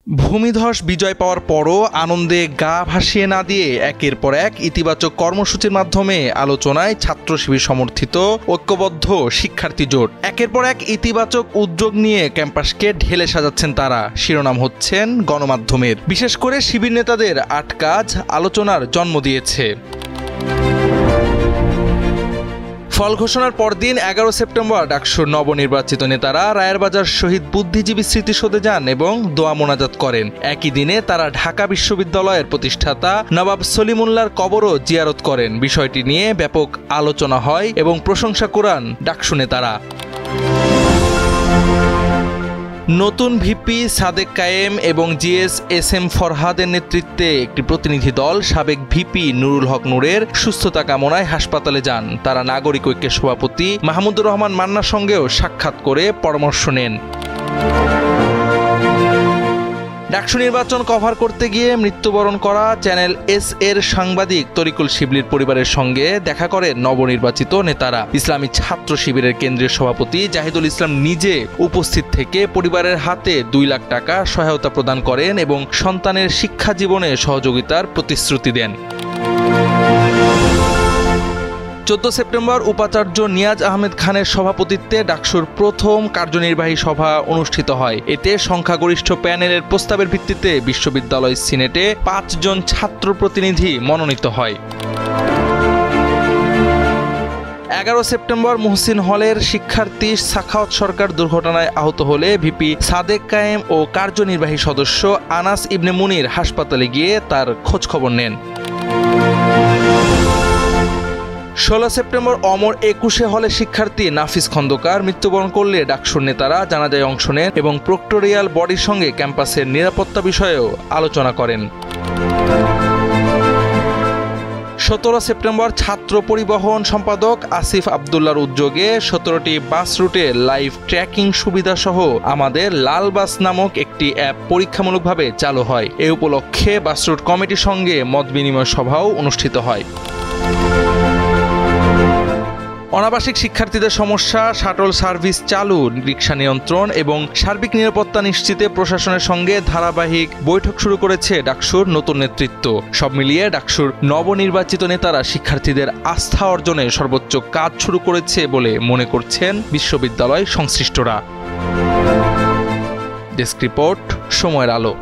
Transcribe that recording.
ভূমিধস বিজয় পাওয়ার পরও আনন্দে গা ভাসিয়ে না দিয়ে একের পর এক ইতিবাচক কর্মসূচির মাধ্যমে আলোচনায় ছাত্র শিবির সমর্থিত ঐক্যবদ্ধ শিক্ষার্থী জোট একের পর এক ইতিবাচক উদ্যোগ নিয়ে ক্যাম্পাসকে ঢেলে সাজাচ্ছেন তারা। শিরোনাম হচ্ছেন গণমাধ্যমের। বিশেষ করে শিবির নেতাদের ৮ কাজ আলোচনার জন্ম দিয়েছে। ফল ঘোষণার পরদিন ১১ সেপ্টেম্বর ডাকসুর নবনির্বাচিত নেতারা রায়েরবাজার শহীদ বুদ্ধিজীবী স্মৃতিসৌধে যান এবং দোয়া মোনাজাত করেন। একই দিনে তারা ঢাকা বিশ্ববিদ্যালয়ের প্রতিষ্ঠাতা নবাব সলিমুল্লাহর কবরও জিয়ারত করেন। বিষয়টি নিয়ে ব্যাপক আলোচনা হয় এবং প্রশংসা কুড়ান ডাকসু নেতারা। নতুন ভিপি সাদেক কায়েম এবং জিএস এস এম ফরহাদের নেতৃত্বে একটি প্রতিনিধি দল সাবেক ভিপি নুরুল হক নূরের সুস্থতা কামনায় হাসপাতালে যান। তারা নাগরিক ঐক্যের সভাপতি মাহমুদুর রহমান মান্নার সঙ্গেও সাক্ষাৎ করে পরামর্শ নেন। ডাকসু নির্বাচন কভার করতে গিয়ে মৃত্যুবরণ করা চ্যানেল এস এর সাংবাদিক তরিকুল শিবলির পরিবারের সঙ্গে দেখা করেন নবনির্বাচিত নেতারা। ইসলামী ছাত্র শিবিরের কেন্দ্রীয় সভাপতি জাহিদুল ইসলাম নিজে উপস্থিত থেকে পরিবারের হাতে ২ লাখ টাকা সহায়তা প্রদান করেন এবং সন্তানের শিক্ষা জীবনে সহযোগিতার প্রতিশ্রুতি দেন। ১৪ সেপ্টেম্বর উপাচার্য নিয়াজ আহমেদ খানের সভাপতিত্বে ডাকসুর প্রথম কার্যনির্বাহী সভা অনুষ্ঠিত হয়। এতে সংখ্যাগরিষ্ঠ প্যানেলের প্রস্তাবের ভিত্তিতে বিশ্ববিদ্যালয় সিনেটে ৫ জন ছাত্র প্রতিনিধি মনোনীত হয়। ১১ সেপ্টেম্বর মুহসিন হলের শিক্ষার্থী সাখাওয়াত সরকার দুর্ঘটনায় আহত হলে ভিপি সাদেক কায়েম ও কার্যনির্বাহী সদস্য আনাস ইবনে মুনির হাসপাতালে গিয়ে তার খোঁজখবর নেন। ১৬ সেপ্টেম্বর অমর ২১ হলে শিক্ষার্থী নাফিস খন্দকার মৃত্যুবরণ করলে ডাকসুর নেতারা জানাজায় অংশ নেন এবং প্রক্টোরিয়াল বডির সঙ্গে ক্যাম্পাসের নিরাপত্তা বিষয়েও আলোচনা করেন। ১৭ সেপ্টেম্বর ছাত্র পরিবহন সম্পাদক আসিফ আবদুল্লাহর উদ্যোগে ১৭টি বাস রুটে লাইভ ট্র্যাকিং সুবিধা সহ আমাদের লাল বাস নামক একটি অ্যাপ পরীক্ষামূলকভাবে চালু হয়। এ উপলক্ষে বাস রুট কমিটির সঙ্গে মত বিনিময় সভাও অনুষ্ঠিত হয়। অনাবাসিক শিক্ষার্থীদের সমস্যা, শাটল সার্ভিস চালু, রিকশা নিয়ন্ত্রণ এবং সার্বিক নিরাপত্তা নিশ্চিতে প্রশাসনের সঙ্গে ধারাবাহিক বৈঠক শুরু করেছে ডাকসুর নতুন নেতৃত্ব। সব মিলিয়ে ডাকসুর নবনির্বাচিত নেতারা শিক্ষার্থীদের আস্থা অর্জনে সর্বোচ্চ কাজ শুরু করেছে বলে মনে করছেন বিশ্ববিদ্যালয় সংশ্লিষ্টরা। ডেস্ক রিপোর্ট, সময়ের আলো।